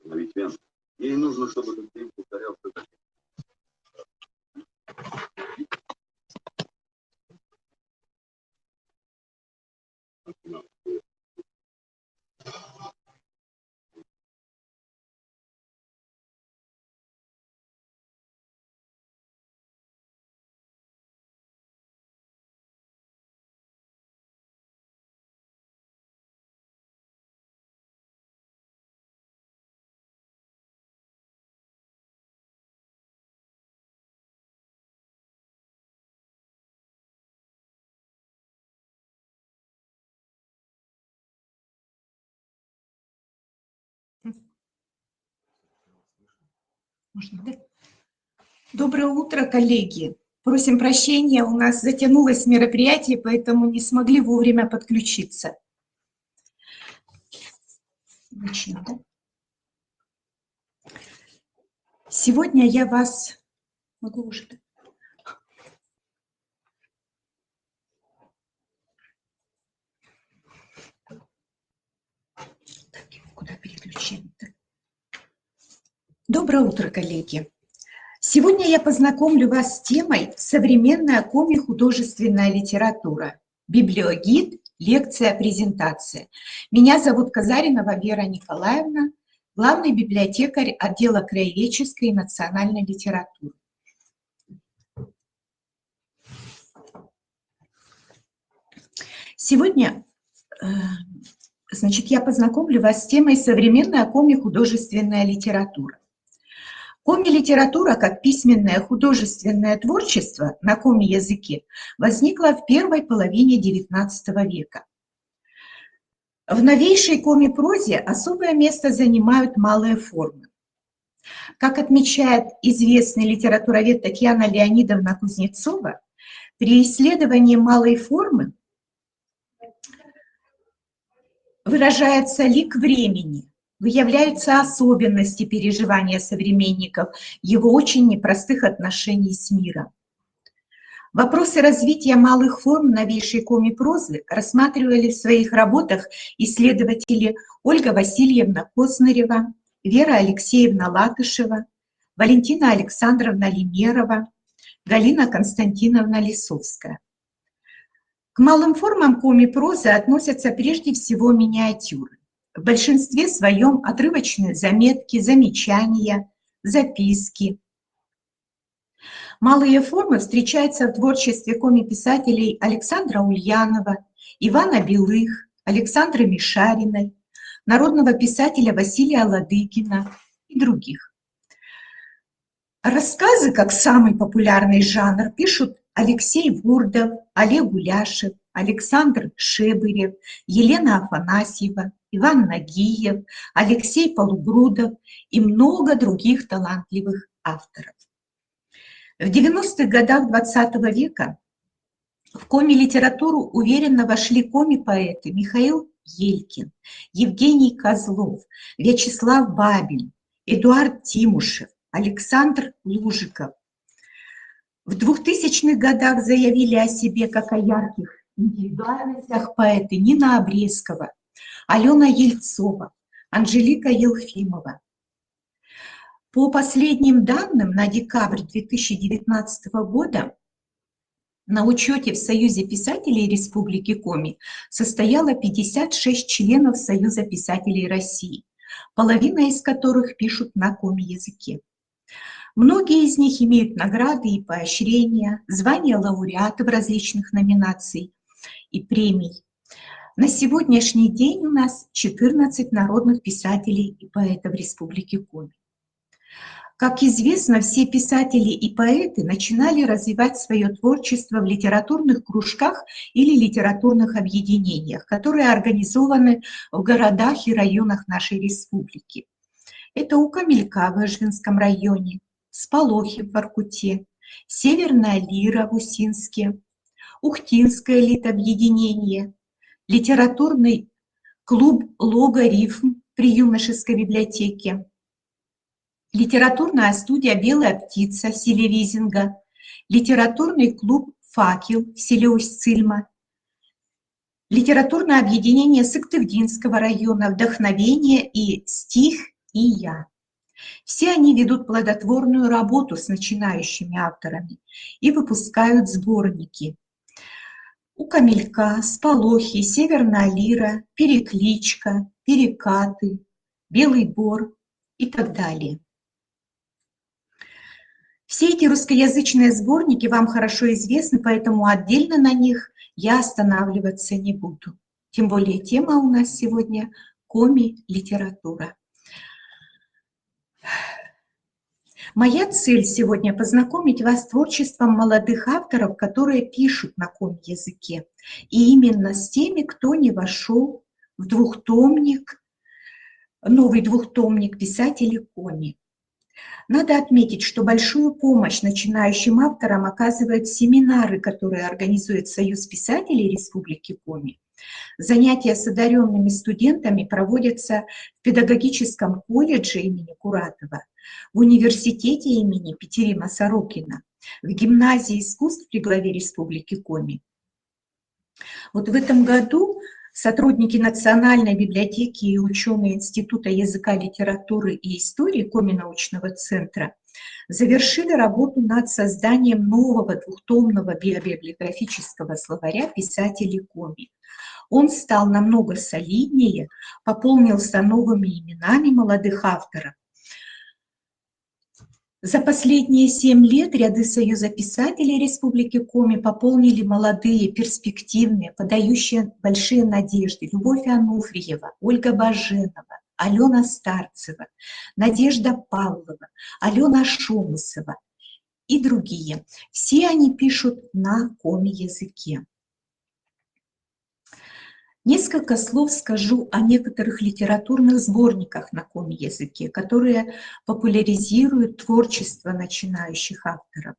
Ей нужно, чтобы этот день повторялся. Можно, да? Доброе утро, коллеги. Просим прощения, у нас затянулось мероприятие, поэтому не смогли вовремя подключиться. Начнем, да? Сегодня я вас... Могу уже... Так, куда переключаем-то? Доброе утро, коллеги. Сегодня я познакомлю вас с темой «Современная коми-художественная литература. Библиогид, лекция, презентация». Меня зовут Казаринова Вера Николаевна, главный библиотекарь отдела краеведческой и национальной литературы. Сегодня, значит, я познакомлю вас с темой «Современная коми-художественная литература». Коми-литература, как письменное художественное творчество на коми-языке, возникла в первой половине XIX века. В новейшей коми-прозе особое место занимают малые формы. Как отмечает известный литературовед Татьяна Леонидовна Кузнецова, при исследовании малой формы выражается лик времени, выявляются особенности переживания современников, его очень непростых отношений с миром. Вопросы развития малых форм новейшей коми-прозы рассматривали в своих работах исследователи Ольга Васильевна Кознырева, Вера Алексеевна Латышева, Валентина Александровна Лимерова, Галина Константиновна Лисовская. К малым формам коми-прозы относятся прежде всего миниатюры. В большинстве своем отрывочные заметки, замечания, записки. Малые формы встречаются в творчестве коми-писателей Александра Ульянова, Ивана Белых, Александры Мишариной, народного писателя Василия Ладыгина и других. Рассказы, как самый популярный жанр, пишут Алексей Вурдов, Олег Гуляшев, Александр Шебырев, Елена Афанасьева, Иван Нагиев, Алексей Полугрудов и много других талантливых авторов. В 90-х годах XX века в коми-литературу уверенно вошли коми-поэты Михаил Елькин, Евгений Козлов, Вячеслав Бабин, Эдуард Тимушев, Александр Лужиков. В 2000-х годах заявили о себе как о ярких индивидуальностях поэты Нина Обрезкова, Алена Ельцова, Анжелика Елфимова. По последним данным на декабрь 2019 года на учете в Союзе писателей Республики Коми состояло 56 членов Союза писателей России, половина из которых пишут на коми-языке. Многие из них имеют награды и поощрения, звания лауреатов различных номинаций и премий. На сегодняшний день у нас 14 народных писателей и поэтов Республики Коми. Как известно, все писатели и поэты начинали развивать свое творчество в литературных кружках или литературных объединениях, которые организованы в городах и районах нашей республики. Это Укамелька в Эжвинском районе, Сполохи в Воркуте, Северная Лира в Усинске, Ухтинское литобъединение, литературный клуб «Логорифм» при юношеской библиотеке, литературная студия «Белая птица» в селе Визинга, литературный клуб «Факел» в селе Усть-Цильма, литературное объединение Сыктывдинского района «Вдохновение» и «Стих и я. Все они ведут плодотворную работу с начинающими авторами и выпускают сборники. У Камелька, Сполохи, Северная лира, Перекличка, Перекаты, Белый бор и так далее. Все эти русскоязычные сборники вам хорошо известны, поэтому отдельно на них я останавливаться не буду. Тем более тема у нас сегодня коми-литература. Моя цель сегодня познакомить вас с творчеством молодых авторов, которые пишут на коми-языке, и именно с теми, кто не вошел в двухтомник, новый двухтомник писателей коми. Надо отметить, что большую помощь начинающим авторам оказывают семинары, которые организует Союз писателей Республики Коми. Занятия с одаренными студентами проводятся в педагогическом колледже имени Куратова, в университете имени Петерима Сорокина, в гимназии искусств при главе Республики Коми. Вот в этом году сотрудники Национальной библиотеки и ученые Института языка, литературы и истории Коми-научного центра завершили работу над созданием нового двухтомного библиографического словаря писателей Коми. Он стал намного солиднее, пополнился новыми именами молодых авторов. За последние 7 лет ряды Союза писателей Республики Коми пополнили молодые, перспективные, подающие большие надежды: Любовь Ануфриева, Ольга Баженова, Алена Старцева, Надежда Павлова, Алена Шумусова и другие. Все они пишут на коми-языке. Несколько слов скажу о некоторых литературных сборниках на коми-языке, которые популяризируют творчество начинающих авторов.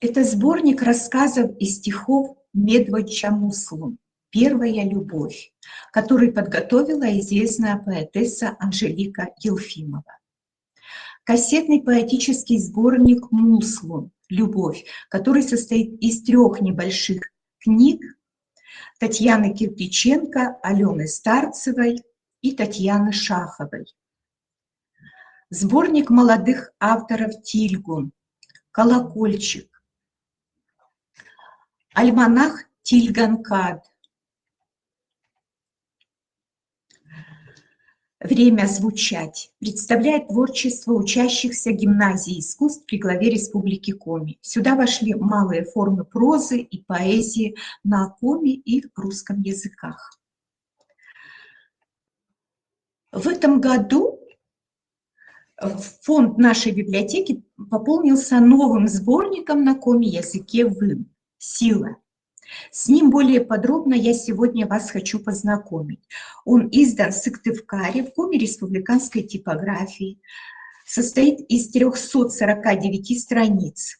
Это сборник рассказов и стихов Медведча Муслу «Первая любовь», который подготовила известная поэтесса Анжелика Елфимова. Кассетный поэтический сборник Муслу «Любовь», который состоит из 3 небольших книг Татьяны Кирпиченко, Алены Старцевой и Татьяны Шаховой. Сборник молодых авторов Тильгун, Колокольчик, альманах Тильганкад, Время звучать представляет творчество учащихся гимназии искусств при главе Республики Коми. Сюда вошли малые формы прозы и поэзии на коми и русском языках. В этом году фонд нашей библиотеки пополнился новым сборником на коми-языке «Вым» «Сила». С ним более подробно я сегодня вас хочу познакомить. Он издан в Сыктывкаре в Коми республиканской типографии, состоит из 349 страниц.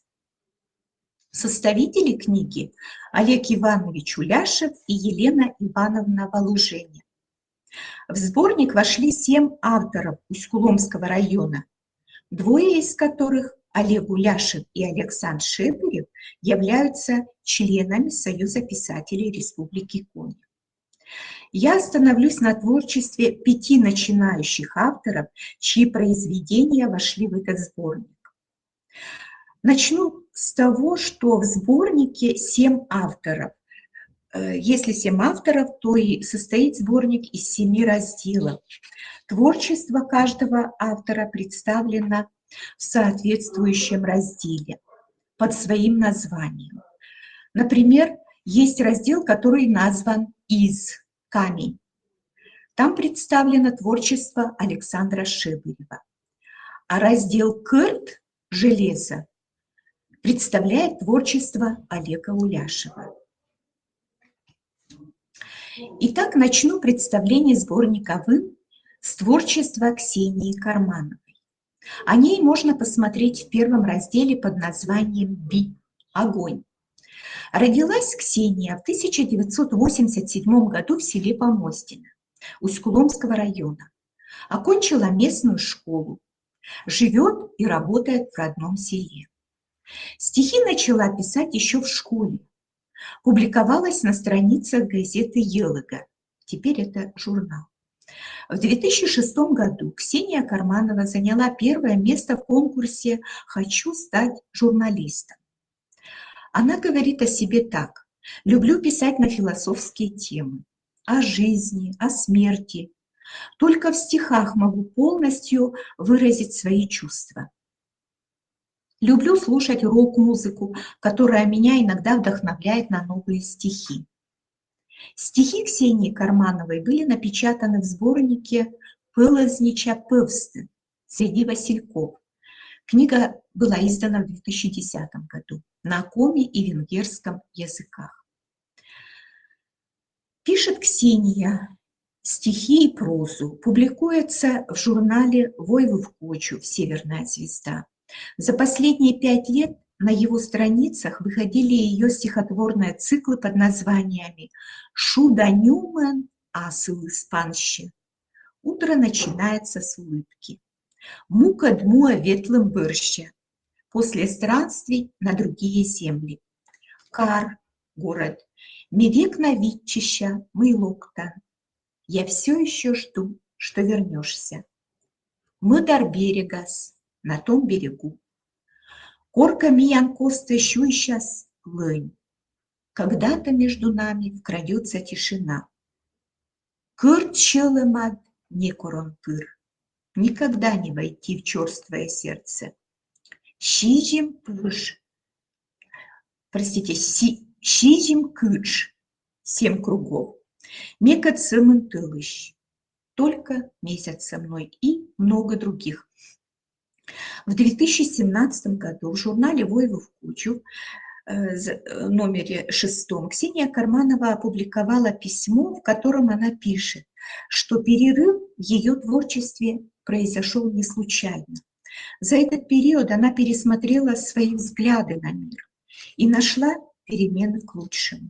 Составители книги Олег Иванович Уляшев и Елена Ивановна Волуженя. В сборник вошли 7 авторов Усть-Куломского района, 2 из которых, Олег Уляшев и Александр Шепырев, являются членами Союза писателей Республики Коми. Я остановлюсь на творчестве 5 начинающих авторов, чьи произведения вошли в этот сборник. Начну с того, что в сборнике 7 авторов. Если 7 авторов, то и состоит сборник из 7 разделов. Творчество каждого автора представлено в соответствующем разделе под своим названием. Например, есть раздел, который назван «Из камень». Там представлено творчество Александра Шебырева. А раздел «Кырт» «Железо» представляет творчество Олега Уляшева. Итак, начну представление сборника «Вым» с творчества Ксении Кармановой. О ней можно посмотреть в первом разделе под названием «Би» – «Огонь». Родилась Ксения в 1987 году в селе Помостино Усть-Куломского района. Окончила местную школу, живет и работает в родном селе. Стихи начала писать еще в школе. Публиковалась на страницах газеты «Елыга», теперь это журнал. В 2006 году Ксения Карманова заняла первое место в конкурсе «Хочу стать журналистом». Она говорит о себе так: «Люблю писать на философские темы, о жизни, о смерти. Только в стихах могу полностью выразить свои чувства. Люблю слушать рок-музыку, которая меня иногда вдохновляет на новые стихи». Стихи Ксении Кармановой были напечатаны в сборнике Пелезнича Певсты «Среди васильков». Книга была издана в 2010 году на коми и венгерском языках. Пишет Ксения стихи и прозу, публикуется в журнале «Войву Кочу» «Северная звезда». За последние 5 лет на его страницах выходили ее стихотворные циклы под названиями «Шуда Нюмен Асыл Испанще», «Утро начинается с улыбки», «Мука дмуа ветлым бырще», «После странствий на другие земли», «Кар, город», «Мевек на Витчища, Мейлоктан», «Я все еще жду, что вернешься», «Мыдар берегас, на том берегу», «Корка миян косты щуйщас лынь», «Когда-то между нами вкрадется тишина», «Кырт челемад не коронпыр», «Никогда не войти в черствое сердце», «Щизим пыш», простите, «Щизим кыш», «7 кругов», «Мека цымын тылыщ», «Только месяц со мной» и много других. В 2017 году в журнале «Войву в кучу» номере 6 Ксения Карманова опубликовала письмо, в котором она пишет, что перерыв в ее творчестве произошел не случайно. За этот период она пересмотрела свои взгляды на мир и нашла перемены к лучшему.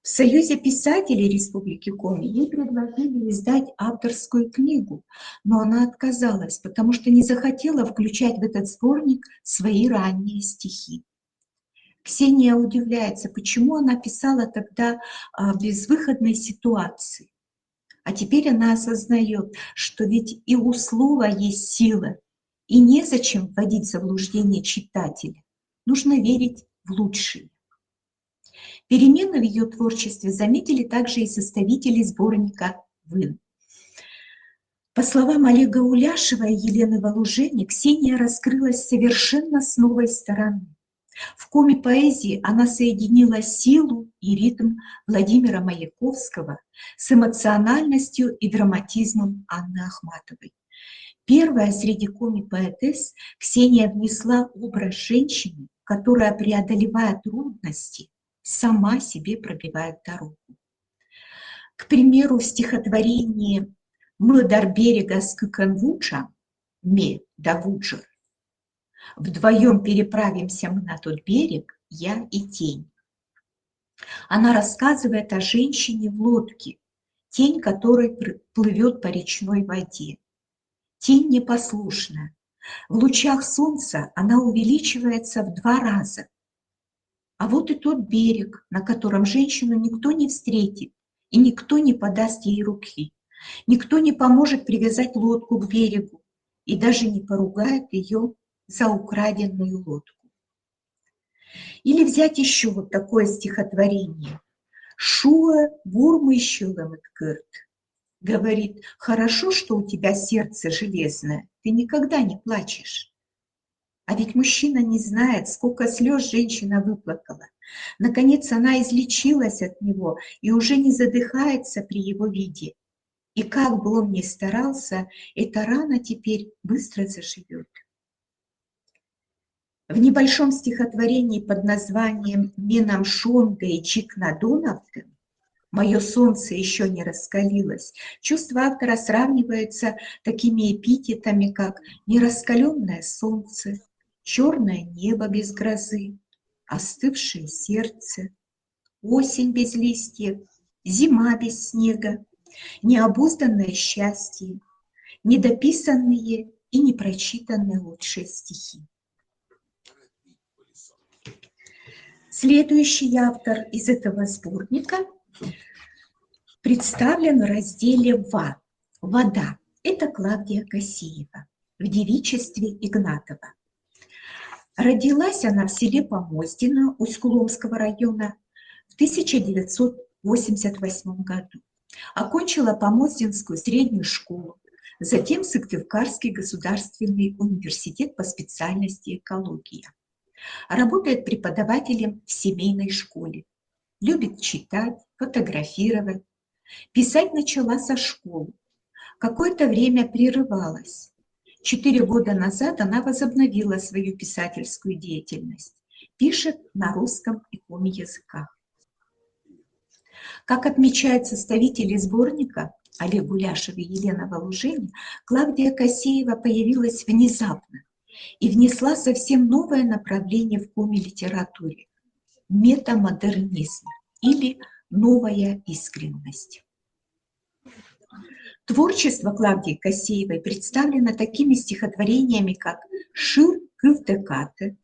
В Союзе писателей Республики Коми ей предложили издать авторскую книгу, но она отказалась, потому что не захотела включать в этот сборник свои ранние стихи. Ксения удивляется, почему она писала тогда о безвыходной ситуации. А теперь она осознает, что ведь и у слова есть сила, и незачем вводить в заблуждение читателя. Нужно верить в лучшее. Перемены в ее творчестве заметили также и составители сборника «Вын». По словам Олега Уляшева и Елены Волужени, Ксения раскрылась совершенно с новой стороны. В коми-поэзии она соединила силу и ритм Владимира Маяковского с эмоциональностью и драматизмом Анны Ахматовой. Первая среди коми-поэтесс Ксения внесла образ женщины, которая, преодолевая трудности, сама себе пробивает дорогу. К примеру, в стихотворении «Мыдар берега скыканвуча» «Ме да вуджер» «Вдвоем переправимся мы на тот берег, я и тень». Она рассказывает о женщине в лодке, тень которой плывет по речной воде. Тень непослушная. В лучах солнца она увеличивается в 2 раза. А вот и тот берег, на котором женщину никто не встретит, и никто не подаст ей руки. Никто не поможет привязать лодку к берегу и даже не поругает ее за украденную лодку. Или взять еще вот такое стихотворение. «Шуа бурмыщуломыткырт» говорит: «Хорошо, что у тебя сердце железное, ты никогда не плачешь». А ведь мужчина не знает, сколько слез женщина выплакала. Наконец она излечилась от него и уже не задыхается при его виде. И как бы он ни старался, эта рана теперь быстро заживет. В небольшом стихотворении под названием «Менам Шонга и Чикнадоновтен» «Мое солнце еще не раскалилось» чувства автора сравниваются такими эпитетами, как «нераскаленное солнце», «черное небо без грозы», «остывшее сердце», «осень без листьев», «зима без снега», «необузданное счастье», «недописанные и непрочитанные лучшие стихи». Следующий автор из этого сборника представлен в разделе «Вода». Это Клавдия Косеева в девичестве Игнатова. Родилась она в селе Помоздино Усть-Куломского района в 1988 году. Окончила Помоздинскую среднюю школу, затем Сыктывкарский государственный университет по специальности экология. Работает преподавателем в семейной школе. Любит читать, фотографировать. Писать начала со школы. Какое-то время прерывалась. 4 года назад она возобновила свою писательскую деятельность. Пишет на русском и коми-языках. Как отмечают составители сборника Олег Гуляшев и Елена Волуженина, Клавдия Косеева появилась внезапно и внесла совсем новое направление в коми-литературе – метамодернизм или новая искренность. Творчество Клавдии Косеевой представлено такими стихотворениями, как «Шир кывдекаты»,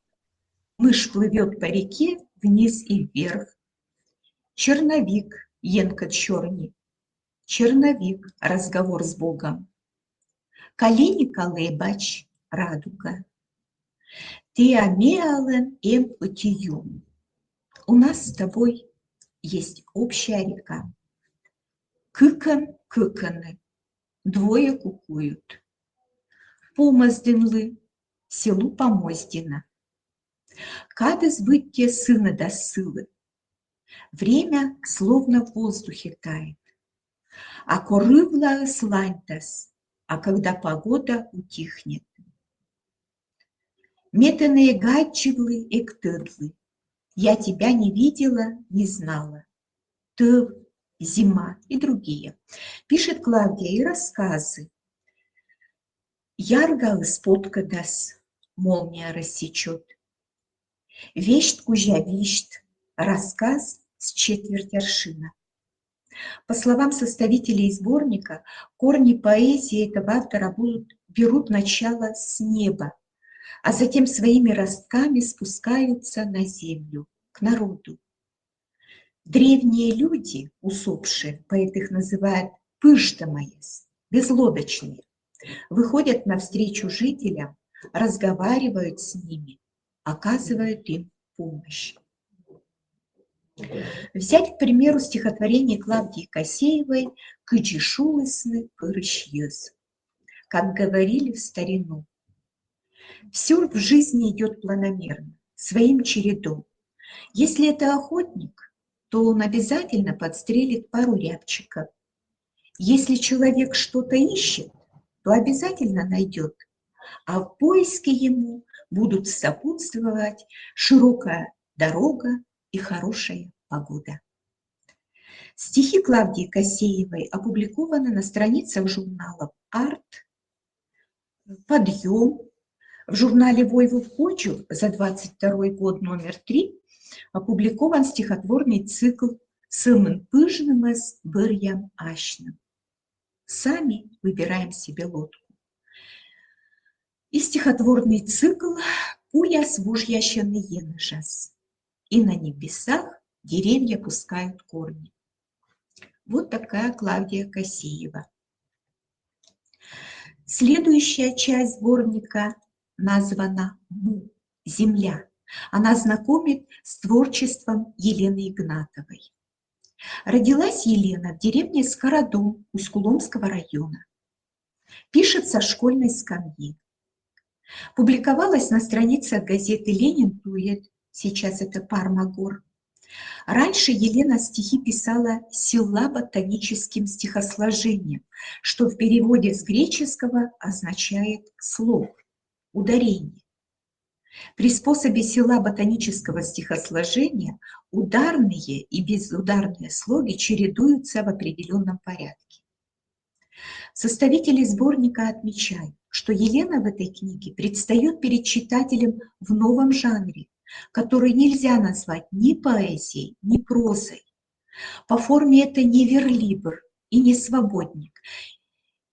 «Мышь плывет по реке вниз и вверх», «Черновик енка черни», «Черновик разговор с Богом», «Калини колебач радуга», «Тиамеален эм утию». У нас с тобой есть общая река. «Кыкан кыканы», двое кукуют. «Помозденлы», селу Помоздино. «Кадыс бытте сына до сылы». Время словно в воздухе тает. А корывла сланьтас, а когда погода утихнет. Метаные гадчевлы и ктыдлы, я тебя не видела, не знала. Ты, зима и другие. Пишет Клавдия и рассказы. Ярго исподкадас, молния рассечет. Вещт кужа вещт, рассказ с четверть аршина. По словам составителей сборника, корни поэзии этого автора берут начало с неба, а затем своими ростками спускаются на землю, к народу. Древние люди, усопшие, поэт их называет пыштамаес, безлодочные, выходят навстречу жителям, разговаривают с ними, оказывают им помощь. Взять, к примеру, стихотворение Клавдии Косеевой «Кычешулысны пырыщьёз». Как говорили в старину, все в жизни идет планомерно, своим чередом. Если это охотник, то он обязательно подстрелит пару рябчиков. Если человек что-то ищет, то обязательно найдет, а в поиске ему будут сопутствовать широкая дорога и хорошая погода. Стихи Клавдии Косеевой опубликованы на страницах журналов «Арт», «Подъем». В журнале «Войву в Кочу» за 22 год номер 3 опубликован стихотворный цикл «Сымын пыжнымыз бырьям ашным». Сами выбираем себе лодку. И стихотворный цикл «Пуяс вужьящены енышас». И на небесах деревья пускают корни. Вот такая Клавдия Косеева. Следующая часть сборника названа «Му» – «Земля». Она знакомит с творчеством Елены Игнатовой. Родилась Елена в деревне Скородом Усть-Куломского района. Пишет со школьной скамьи. Публиковалась на страницах газеты «Ленин тует», сейчас это «Пармагор». Раньше Елена стихи писала силлабо-тоническим стихосложением, что в переводе с греческого означает слог, ударение. При способе силлабо-тонического стихосложения ударные и безударные слоги чередуются в определенном порядке. Составители сборника отмечают, что Елена в этой книге предстает перед читателем в новом жанре, который нельзя назвать ни поэзией, ни прозой. По форме это не верлибр и не свободник.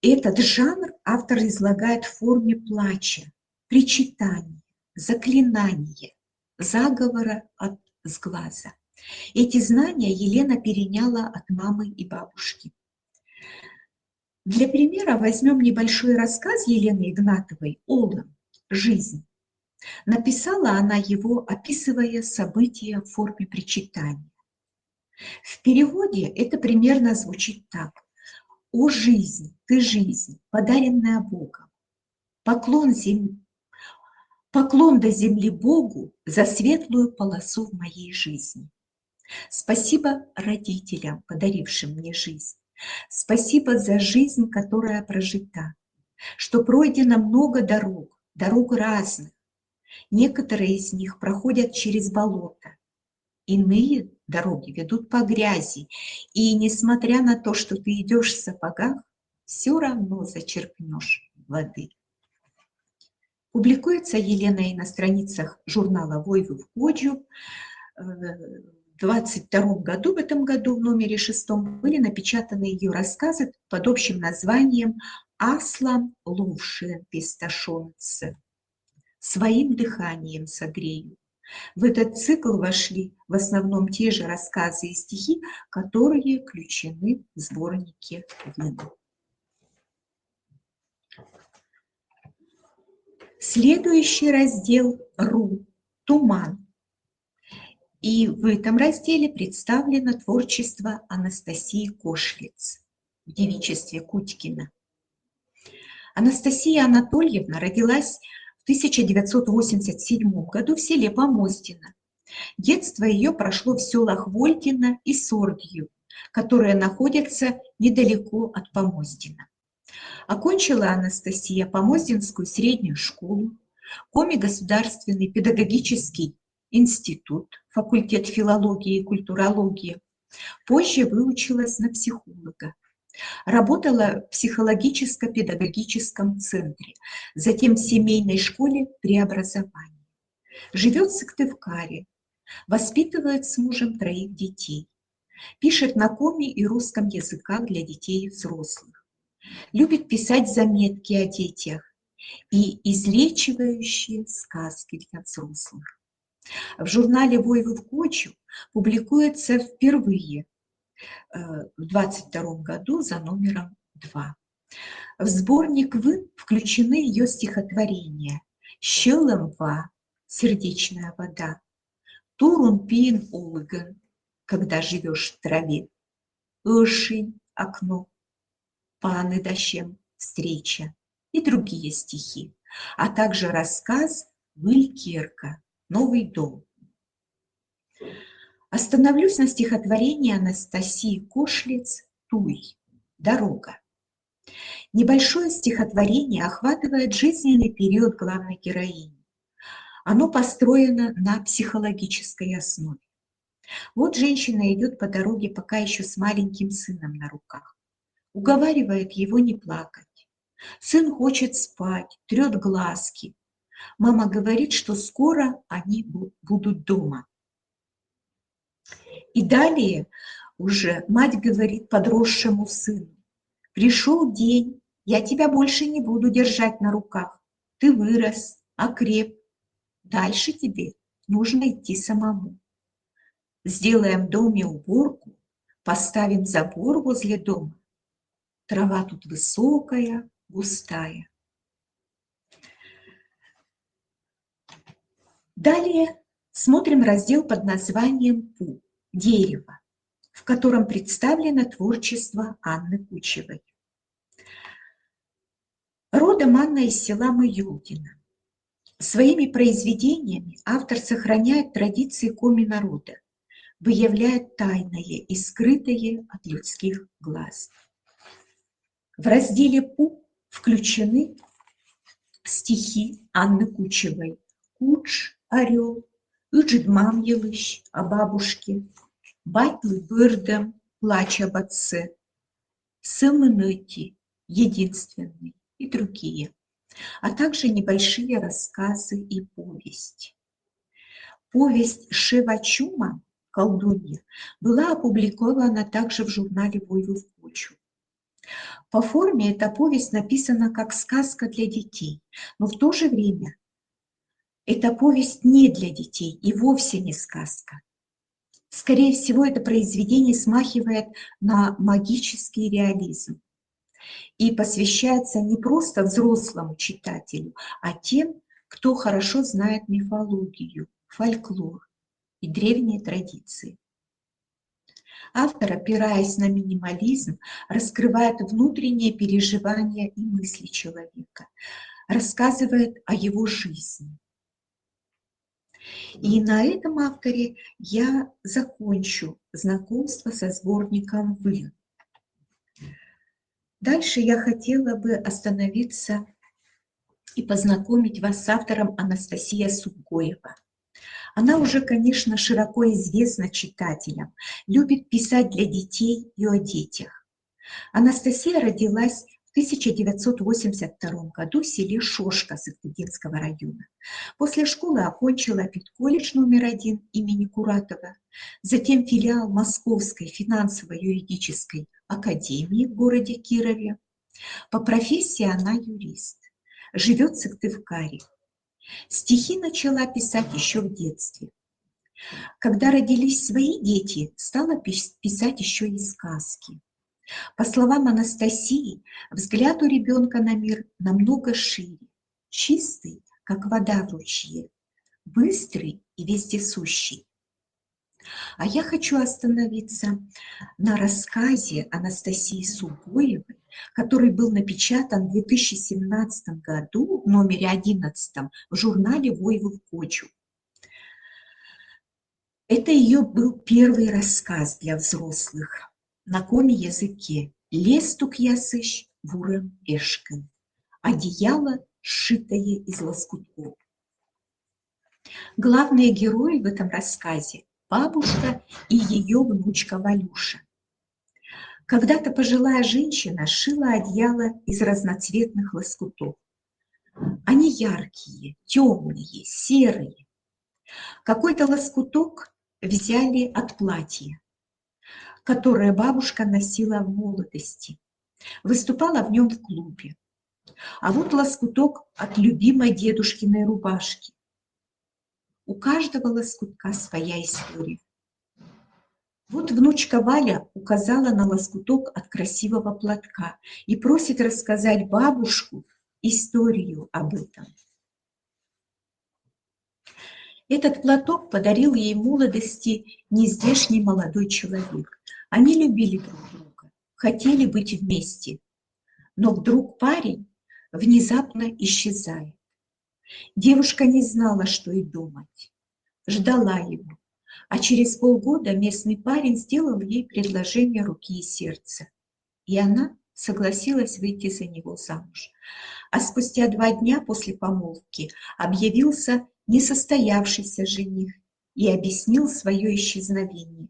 Этот жанр автор излагает в форме плача, причитания, заклинания, заговора от сглаза. Эти знания Елена переняла от мамы и бабушки. Для примера возьмем небольшой рассказ Елены Игнатовой «Олан. Жизнь». Написала она его, описывая события в форме причитания. В переводе это примерно звучит так. «О жизнь, ты жизнь, подаренная Богом, поклон до земли Богу за светлую полосу в моей жизни. Спасибо родителям, подарившим мне жизнь. Спасибо за жизнь, которая прожита, что пройдено много дорог разных. Некоторые из них проходят через болото, иные дороги ведут по грязи, и несмотря на то, что ты идешь в сапогах, все равно зачерпнешь воды». Публикуется Елена и на страницах журнала «Войву в Коджу». В 22 году, в этом году, в номере 6, были напечатаны ее рассказы под общим названием «Аслан лувши писташонцы», «Своим дыханием согрею». В этот цикл вошли в основном те же рассказы и стихи, которые включены в сборнике «Вина». Следующий раздел «Ру. Туман». И в этом разделе представлено творчество Анастасии Кошлиц в девичестве Кутькина. Анастасия Анатольевна родилась в 1987 году в селе Помостино. Детство ее прошло в селах Вольтино и Сордью, которые находятся недалеко от Помостина. Окончила Анастасия Помостинскую среднюю школу, Коми-государственный педагогический институт, факультет филологии и культурологии. Позже выучилась на психолога. Работала в психологическо-педагогическом центре, затем в семейной школе преобразования. Живет в Сыктывкаре, воспитывает с мужем 3 детей. Пишет на коми и русском языках для детей и взрослых. Любит писать заметки о детях и излечивающие сказки для взрослых. В журнале «Войву в Коджу» публикуется впервые в 22 году за номером 2. В сборник «Вин» включены ее стихотворения «Щелемва» «Сердечная вода», «Турун пин улыган» «Когда живешь в траве», «Ишень» «Окно», «Паны дощем» «Встреча» и другие стихи, а также рассказ «Вылькирка» «Новый дом». Остановлюсь на стихотворении Анастасии Кошлиц «Туй. Дорога». Небольшое стихотворение охватывает жизненный период главной героини. Оно построено на психологической основе. Вот женщина идет по дороге пока еще с маленьким сыном на руках. Уговаривает его не плакать. Сын хочет спать, трет глазки. Мама говорит, что скоро они будут дома. И далее уже мать говорит подросшему сыну: «Пришел день, я тебя больше не буду держать на руках. Ты вырос, окреп. Дальше тебе нужно идти самому. Сделаем в доме уборку, поставим забор возле дома. Трава тут высокая, густая». Далее смотрим раздел под названием «Пу. Дерево», в котором представлено творчество Анны Кучевой. Родом Анна из села Маюлкино. Своими произведениями автор сохраняет традиции коми-народа, выявляет тайное и скрытое от людских глаз. В разделе «Пу» включены стихи Анны Кучевой «Куч, орел», «Ыджидмам елыш» о бабушке, «Батлы бырдам», «Плач об отце», «Сымыныти», «Единственный» и другие, а также небольшие рассказы и повесть. Повесть Шевачума «Колдунья» была опубликована также в журнале «Войву в Коджу». По форме эта повесть написана как сказка для детей, но в то же время эта повесть не для детей и вовсе не сказка. Скорее всего, это произведение смахивает на магический реализм и посвящается не просто взрослому читателю, а тем, кто хорошо знает мифологию, фольклор и древние традиции. Автор, опираясь на минимализм, раскрывает внутренние переживания и мысли человека, рассказывает о его жизни. И на этом авторе я закончу знакомство со сборником «Вы». Дальше я хотела бы остановиться и познакомить вас с автором Анастасия Сухоева. Она уже, конечно, широко известна читателям, любит писать для детей и о детях. Анастасия родилась в 1982 году в селе Шошка Сагдыгинского района. После школы окончила педколледж номер 1 имени Куратова, затем филиал Московской финансово-юридической академии в городе Кирове. По профессии она юрист, живет в Сыктывкаре. Стихи начала писать еще в детстве. Когда родились свои дети, стала писать еще и сказки. По словам Анастасии, взгляд у ребенка на мир намного шире, чистый, как вода в ручье, быстрый и вездесущий. А я хочу остановиться на рассказе Анастасии Сухоевой, который был напечатан в 2017 году в номере 11 в журнале «Войву в Кочу». Это ее был первый рассказ для взрослых на коми языке. «Лестук ясыщ вурем эшкин». Одеяло, сшитое из лоскутков. Главные герои в этом рассказе – бабушка и ее внучка Валюша. Когда-то пожилая женщина шила одеяло из разноцветных лоскутов. Они яркие, темные, серые. Какой-то лоскуток взяли от платья, которое бабушка носила в молодости. Выступала в нем в клубе. А вот лоскуток от любимой дедушкиной рубашки. У каждого лоскутка своя история. Вот внучка Валя указала на лоскуток от красивого платка и просит рассказать бабушку историю об этом. Этот платок подарил ей в молодости нездешний молодой человек. Они любили друг друга, хотели быть вместе. Но вдруг парень внезапно исчезает. Девушка не знала, что и думать. Ждала его. А через полгода местный парень сделал ей предложение руки и сердца. И она согласилась выйти за него замуж. А спустя 2 дня после помолвки объявился несостоявшийся жених и объяснил свое исчезновение.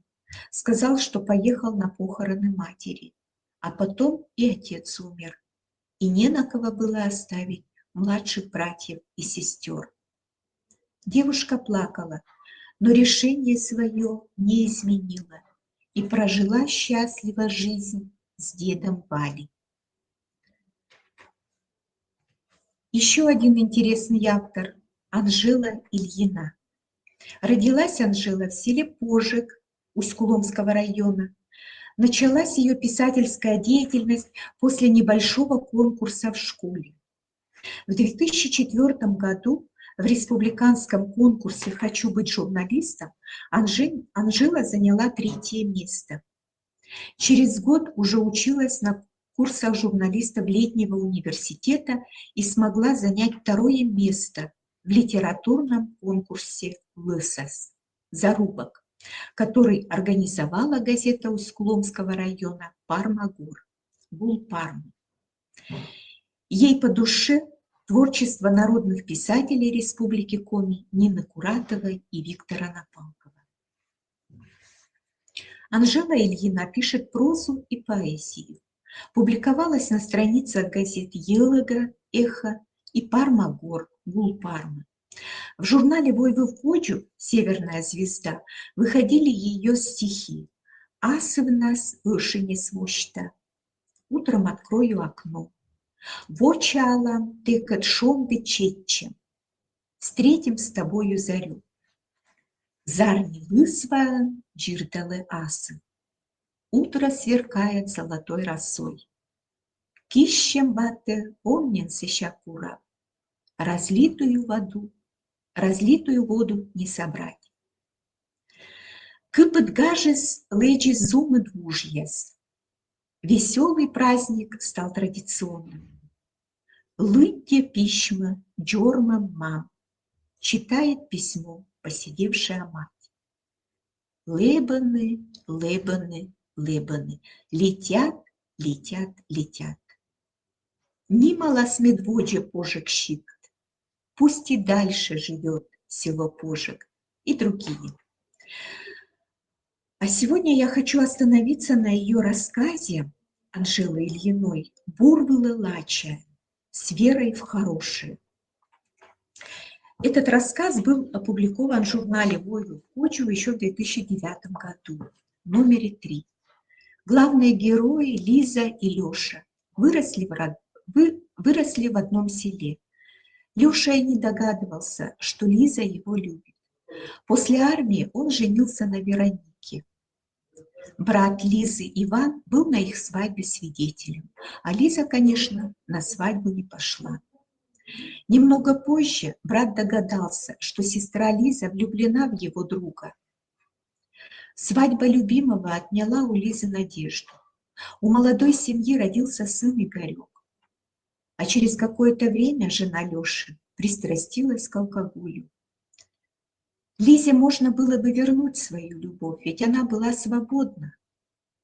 Сказал, что поехал на похороны матери. А потом и отец умер. И не на кого было оставить младших братьев и сестер. Девушка плакала, но решение свое не изменила и прожила счастливо жизнь с дедом Валей. Еще один интересный автор – Анжела Ильина. Родилась Анжела в селе Пожик Усть-Куломского района. Началась ее писательская деятельность после небольшого конкурса в школе. В 2004 году в республиканском конкурсе «Хочу быть журналистом» Анжела заняла 3-е место. Через год уже училась на курсах журналистов летнего университета и смогла занять 2-е место в литературном конкурсе «Лысос» «Зарубок», который организовала газета Усть-Куломского района «Пармагор» «Гулпарм». Ей по душе творчество народных писателей Республики Коми Нины Куратовой и Виктора Напалкова. Анжела Ильина пишет прозу и поэзию. Публиковалась на страницах газет «Елага», «Эхо» и «Пармагор», «Гулпарма». В журнале «Войву в Кочу» «Северная звезда» выходили ее стихи «Асы в нас выше не свощта», «Утром открою окно», «Вочалам ты катшом бичетчем», «Встретим с тобою зарю». Зарни лысва джирдалы асы. Утро сверкает золотой росой. Кищем ваты помнен сещакура. Разлитую воду не собрать. Кыпыт гажес леджис зумы двужьес. Веселый праздник стал традиционным. Лыньте письма джорма мам. Читает письмо посидевшая мать. Лебаны, лебаны, лебаны. Летят, летят, летят. Нимало с медводжа пожик щит. Пусть и дальше живет село Пожик и другие. А сегодня я хочу остановиться на ее рассказе Анжелы Ильиной «Бурвылы Лача» с верой в хорошее. Этот рассказ был опубликован в журнале «Войну в почву» еще в 2009 году, в номере 3. Главные герои Лиза и Леша выросли в одном селе. Леша и не догадывался, что Лиза его любит. После армии он женился на Веронике. Брат Лизы Иван был на их свадьбе свидетелем, а Лиза, конечно, на свадьбу не пошла. Немного позже брат догадался, что сестра Лиза влюблена в его друга. Свадьба любимого отняла у Лизы надежду. У молодой семьи родился сын Игорек. А через какое-то время жена Леши пристрастилась к алкоголю. Лизе можно было бы вернуть свою любовь, ведь она была свободна.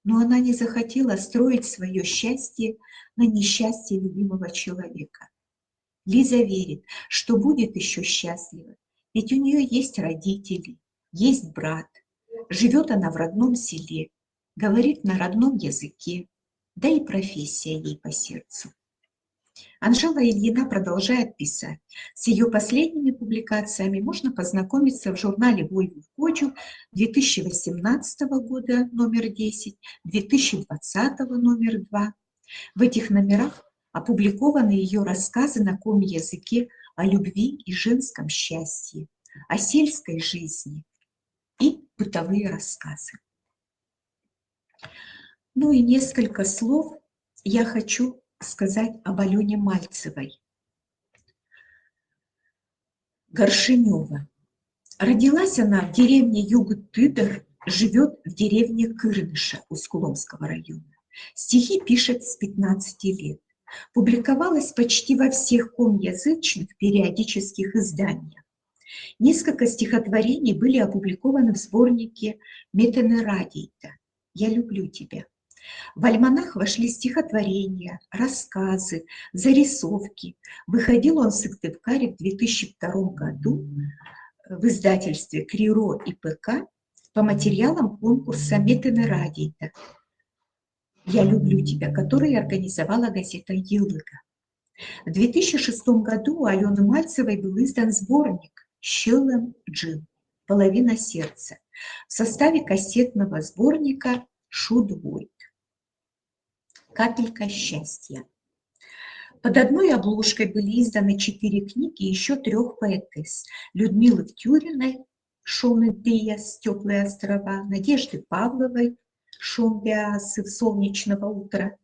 Но она не захотела строить свое счастье на несчастье любимого человека. Лиза верит, что будет еще счастлива, ведь у нее есть родители, есть брат. Живет она в родном селе, говорит на родном языке, да и профессия ей по сердцу. Анжела Ильина продолжает писать. С ее последними публикациями можно познакомиться в журнале «Войну в почву» 2018 года номер 10, 2020 номер 2. В этих номерах опубликованы ее рассказы на коми-языке о любви и женском счастье, о сельской жизни и бытовые рассказы. Ну и несколько слов я хочу сказать об Алене Мальцевой. Горшенева. Родилась она в деревне Юг-Тыдор, живет в деревне Кырныша Усть-Куломского района. Стихи пишет с 15 лет. Публиковалась почти во всех комязычных периодических изданиях. Несколько стихотворений были опубликованы в сборнике Метенерадийта «Я люблю тебя». В альманах вошли стихотворения, рассказы, зарисовки. Выходил он в Сыктывкаре в 2002 году в издательстве «Криро» и ПК по материалам конкурса Метенерадийта «Я люблю тебя», который организовала газета «Елыга». В 2006 году у Алены Мальцевой был издан сборник «Щелем Джин. Половина сердца» в составе кассетного сборника «Шудвойт. Капелька счастья». Под одной обложкой были изданы 4 книги еще 3 поэтесс: Людмилы Втюриной «Шон Диас. Теплые острова», Надежды Павловой «Шон Биасы. Солнечного утра»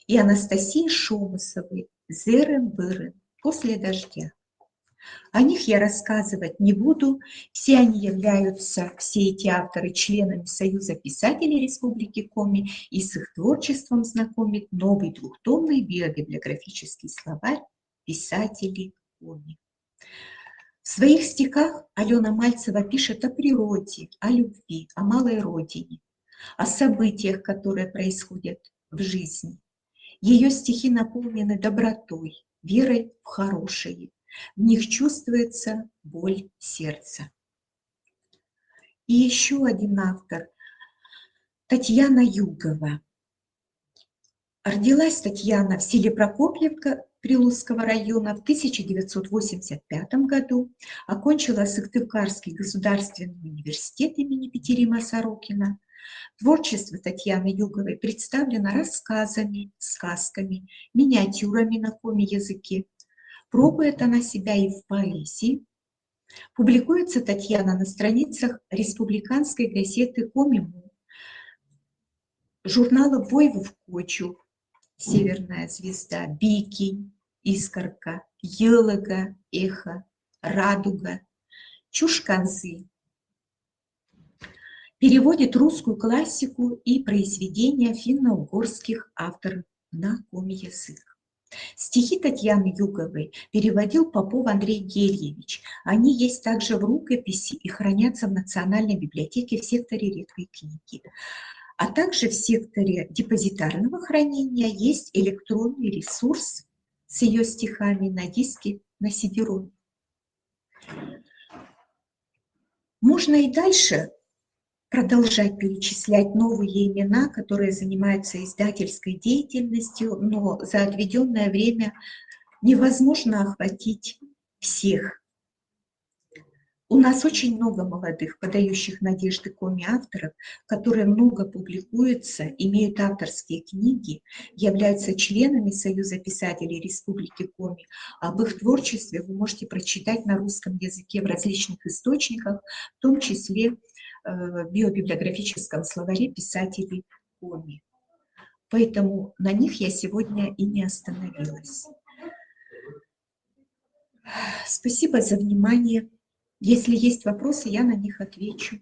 и Анастасии Шомысовой «Зерен-бырен. После дождя». О них я рассказывать не буду. Все они являются, все эти авторы, членами Союза писателей Республики Коми, и с их творчеством знакомит новый двухтомный биобиблиографический словарь писателей Коми. В своих стихах Алена Мальцева пишет о природе, о любви, о малой родине, о событиях, которые происходят в жизни. Ее стихи наполнены добротой, верой в хорошее. В них чувствуется боль сердца. И еще один автор – Татьяна Югова. Родилась Татьяна в селе Прокопьевка Прилузского района в 1985 году, окончила Сыктывкарский государственный университет имени Петерима Сорокина. Творчество Татьяны Юговой представлено рассказами, сказками, миниатюрами на коми-языке. Пробует она себя и в поэзии. Публикуется Татьяна на страницах республиканской газеты «Комиму», журнала «Войвов Кочу», «Северная звезда», «Бикинь», «Искорка», «Елага», «Эхо», «Радуга», «Чушканзы». Переводит русскую классику и произведения финно-угорских авторов на коми-язык. Стихи Татьяны Юговой переводил Попов Андрей Гельевич. Они есть также в рукописи и хранятся в Национальной библиотеке в секторе редкой книги. А также в секторе депозитарного хранения есть электронный ресурс с ее стихами на диске на CD-ROM. Можно и дальше продолжать перечислять новые имена, которые занимаются издательской деятельностью, но за отведенное время невозможно охватить всех. У нас очень много молодых, подающих надежды коми-авторов, которые много публикуются, имеют авторские книги, являются членами Союза писателей Республики Коми. Об их творчестве вы можете прочитать на русском языке в различных источниках, в том числе в биобиблиографическом словаре писателей Коми. Поэтому на них я сегодня и не остановилась. Спасибо за внимание. Если есть вопросы, я на них отвечу.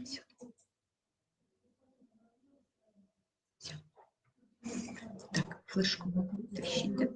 Всё. Всё. Так, флешку могу утащить, да?